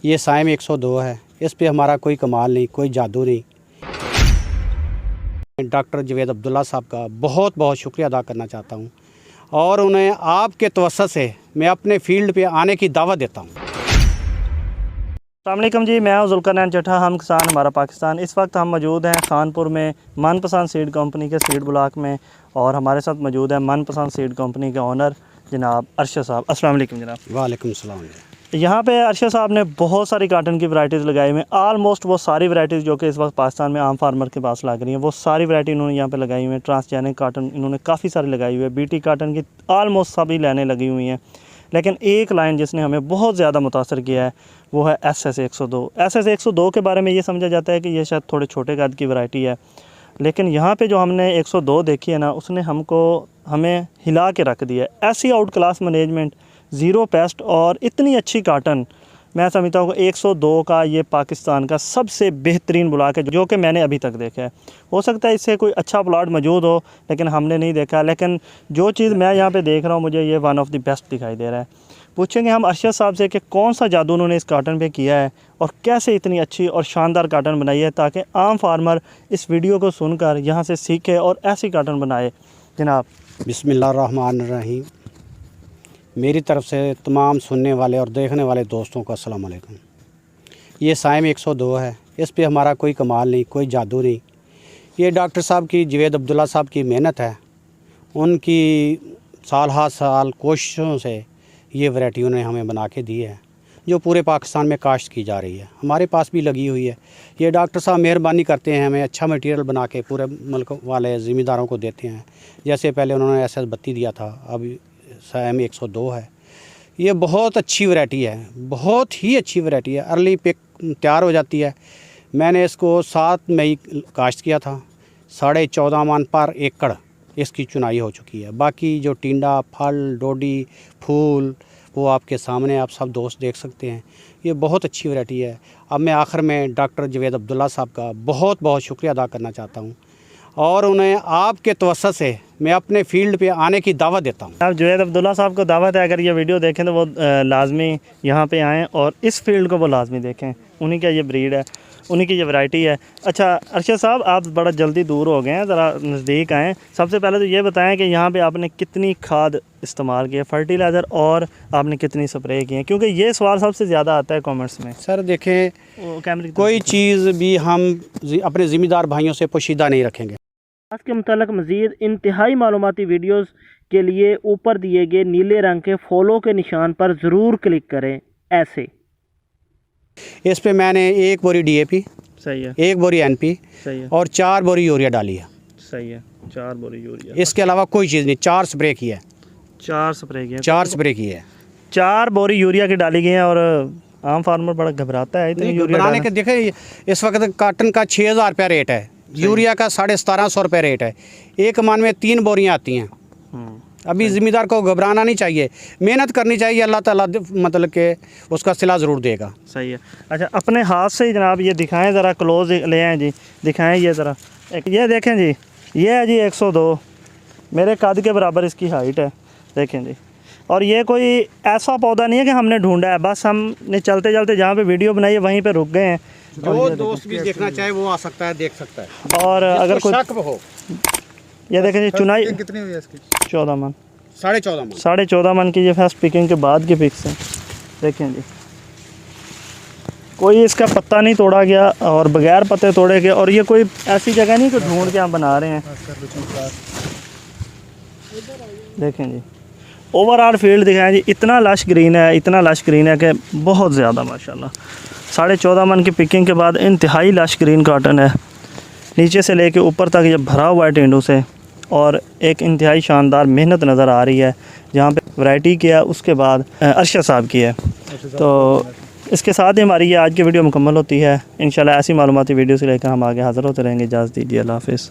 ये साइम 102 है। इस पे हमारा कोई कमाल नहीं, कोई जादू नहीं। डॉक्टर जावेद अब्दुल्ला साहब का बहुत बहुत शुक्रिया अदा करना चाहता हूँ और उन्हें आपके तवस्सुत से मैं अपने फील्ड पे आने की दावत देता हूँ। अस्सलामुअलैकुम जी, मैं हूं ज़ुल्करनैन चट्ठा। हम किसान हमारा पाकिस्तान। इस वक्त हम मौजूद हैं खानपुर में मनपसंद सीड कंपनी के सीड ब्लॉक में और हमारे साथ मौजूद है मनपसंद सीड कंपनी के ओनर जनाब अरशद साहब। अस्सलाम वालेकुम जनाब। वालेकुम सलाम। यहाँ पे अरशद साहब ने बहुत सारी काटन की वैराइटीज़ लगाई हुई हैं। आलमोस्ट वो सारी वैराइटीज़ जो कि इस वक्त पाकिस्तान में आम फार्मर के पास लग रही हैं, वो सारी वैरायटी इन्होंने यहाँ पे लगाई हुई हैं। ट्रांसजेनिक काटन इन्होंने काफ़ी सारी लगाई हुई है। बीटी काटन की आलमोस्ट सभी लाइनें लगी हुई हैं, लेकिन एक लाइन जिसने हमें बहुत ज़्यादा मुतासर किया है वो है SS 102। SS 102 के बारे में ये समझा जाता है कि ये शायद थोड़े छोटे कद की वैरायटी है, लेकिन यहाँ पे जो हमने 102 देखी है ना, उसने हमें हिला के रख दिया है। ऐसी out class management, zero paste और इतनी अच्छी काटन, मैं समझता हूँ कि 102 का ये पाकिस्तान का सबसे बेहतरीन ब्लॉक है जो कि मैंने अभी तक देखा है। हो सकता है इससे कोई अच्छा प्लॉट मौजूद हो, लेकिन हमने नहीं देखा। लेकिन जो चीज़ मैं यहाँ पे देख रहा हूँ, मुझे ये वन ऑफ द बेस्ट दिखाई दे रहा है। पूछेंगे हम अरशद साहब से कि कौन सा जादू उन्होंने इस काटन पे किया है और कैसे इतनी अच्छी और शानदार काटन बनाई है, ताकि आम फार्मर इस वीडियो को सुनकर यहाँ से सीखे और ऐसी काटन बनाए। जनाब बिस्मिल्लाहिर्रहमानिर्रहीम। मेरी तरफ से तमाम सुनने वाले और देखने वाले दोस्तों को अस्सलाम वालेकुम। ये साइम 102 है। इस पे हमारा कोई कमाल नहीं, कोई जादू नहीं। ये डॉक्टर साहब की, जावेद अब्दुल्ला साहब की मेहनत है। उनकी साल हर साल कोशिशों से ये वैरायटी उन्हें हमें बना के दी है, जो पूरे पाकिस्तान में काश्त की जा रही है। हमारे पास भी लगी हुई है। ये डॉक्टर साहब मेहरबानी करते हैं, हमें अच्छा मटेरियल बना के पूरे मुल्क वाले ज़िम्मेदारों को देते हैं। जैसे पहले उन्होंने SS 32 दिया था, अब साइम 102 है। ये बहुत अच्छी वैरायटी है, बहुत ही अच्छी वैरायटी है। अर्ली पिक तैयार हो जाती है। मैंने इसको 7 मई काश्त किया था। 14.5 मन पर एकड़ इसकी चुनाई हो चुकी है। बाकी जो टिंडा, फल, डोडी, फूल, वो आपके सामने आप सब दोस्त देख सकते हैं। ये बहुत अच्छी वैरायटी है। अब मैं आखिर में डॉक्टर जावेद अब्दुल्ला साहब का बहुत बहुत शुक्रिया अदा करना चाहता हूँ और उन्हें आपके तवस्सुत से मैं अपने फील्ड पे आने की दावत देता हूँ। अब जावेद अब्दुल्ला साहब को दावत है, अगर ये वीडियो देखें तो वो लाजमी यहाँ पे आएँ और इस फील्ड को वो लाजमी देखें। उन्हीं का ये ब्रीड है, उन्हीं की ये वैरायटी है। अच्छा अरशद साहब, आप बड़ा जल्दी दूर हो गए हैं, ज़रा नज़दीक आएँ। सबसे पहले तो ये बताएं कि यहाँ पे आपने कितनी खाद इस्तेमाल की है, फर्टिलाइज़र, और आपने कितनी स्प्रे की है, क्योंकि ये सवाल सबसे ज़्यादा आता है कमेंट्स में। सर देखें, कोई चीज़ भी हम अपने ज़िम्मेदार भाइयों से पोशीदा नहीं रखेंगे। के मुताल्लिक़ मज़ीद इंतहाई मालूमाती वीडियोज़ के लिए ऊपर दिए गए नीले रंग के फॉलो के निशान पर ज़रूर क्लिक करें। ऐसे इस पे मैंने 1 बोरी DAP, सही है, 1 बोरी NP, सही है, और 4 बोरी यूरिया डाली है। सही है, 4 बोरी यूरिया। इसके अलावा कोई चीज़ नहीं। 4 स्प्रे की है। 4 स्प्रे की है। 4 स्प्रे की है। 4 बोरी यूरिया की डाली गई है और आम फार्मर बड़ा घबराता है इतनी यूरिया बनाने के। देखिए इस वक्त काटन का 6,000 रुपया रेट है, यूरिया का 1750 रुपये रेट है। एक मन में 3 बोरियाँ आती हैं। अभी ज़िम्मेदार को घबराना नहीं चाहिए, मेहनत करनी चाहिए। अल्लाह ताला मतलब के उसका सिला ज़रूर देगा। सही है। अच्छा, अपने हाथ से ही जनाब ये दिखाएं, ज़रा क्लोज ले आएँ जी, दिखाएं ये ज़रा। ये देखें जी, ये है जी 102, मेरे कद के बराबर इसकी हाइट है, देखें जी। और ये कोई ऐसा पौधा नहीं है कि हमने ढूंढा है, बस हमने चलते चलते जहाँ पे वीडियो बनाई है वहीं पे रुक गए हैं। जो दोस्त भी देखना चाहे वो आ सकता है, देख सकता है। और अगर कोई शक हो, ये देखें जी, चुनाई कितनी हुई है इसकी? 14 मन, 14.5 मन। 14.5 मन की ये फर्स्ट पिकिंग के बाद की पिक्स हैं। देखें जी, कोई इसका पत्ता नहीं तोड़ा गया और बगैर पत्ते तोड़े गए, और ये कोई ऐसी जगह नहीं कि ढूंढ के हम बना रहे हैं। देखें जी, ओवरऑल फील्ड दिखाएं जी, इतना लश ग्रीन है, इतना लश ग्रीन है कि बहुत ज़्यादा माशाल्लाह। 14.5 मन की पिकिंग के बाद इंतहाई लश ग्रीन काटन है, नीचे से लेके ऊपर तक ये भरा हुआ है टेंडों से, और एक इंतहाई शानदार मेहनत नज़र आ रही है। जहाँ पे वैरायटी की है उसके बाद अरशद साहब की है। तो इसके साथ ही हमारी ये आज की वीडियो मुकम्मल होती है। इंशाल्लाह ऐसी मालूमाती वीडियो से लेकर हम आगे हाज़िर होते रहेंगे। इजाज़त दीजिए, अल्लाह हाफ़िज़।